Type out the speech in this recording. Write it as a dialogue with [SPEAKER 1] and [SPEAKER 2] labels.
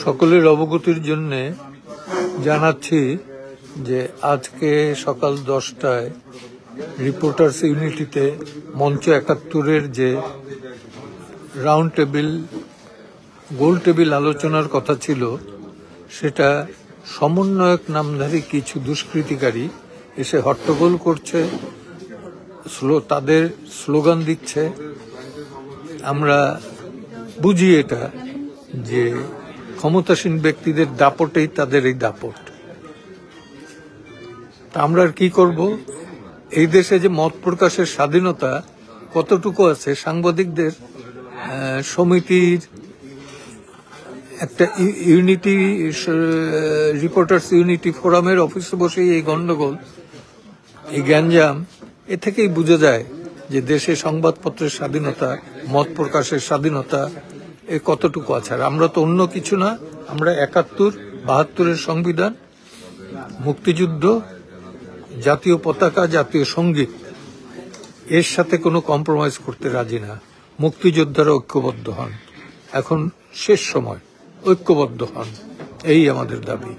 [SPEAKER 1] সকলের অবগতির জন্য জানাচ্ছি যে আজকে সকাল 10টায় রিপোর্টার্স ইউনিটিতে মঞ্চ 71-এর যে রাউন্ড টেবিল গোল টেবিল আলোচনার কথা ছিল, সেটা সমন্বয়ক নামধারী কিছু দুষ্কৃতিকারী এসে হট্টগোল করছে, তাদের স্লোগান দিচ্ছে। আমরা বুঝি এটা যে ক্ষমতাসীন ব্যক্তিদের দাপটেই তাদের এই দাপট। তা আমরা আর কি করব? এই দেশে যে মত প্রকাশের স্বাধীনতা কতটুকু আছে, সাংবাদিকদের সমিতির একটা ইউনিটি রিপোর্টার্স ইউনিটি ফোরামের অফিসে বসেই এই গন্ডগোল, এই গ্যাঞ্জাম, এ থেকেই বোঝা যায় যে দেশে সংবাদপত্রের স্বাধীনতা, মত প্রকাশের স্বাধীনতা এ কতটুকু আছে। আর আমরা তো অন্য কিছু না, আমরা 71-72-এর সংবিধান, মুক্তিযুদ্ধ, জাতীয় পতাকা, জাতীয় সঙ্গীত, এর সাথে কোনো কম্প্রোমাইজ করতে রাজি না। মুক্তিযোদ্ধারা ঐক্যবদ্ধ হন, এখন শেষ সময়, ঐক্যবদ্ধ হন, এই আমাদের দাবি।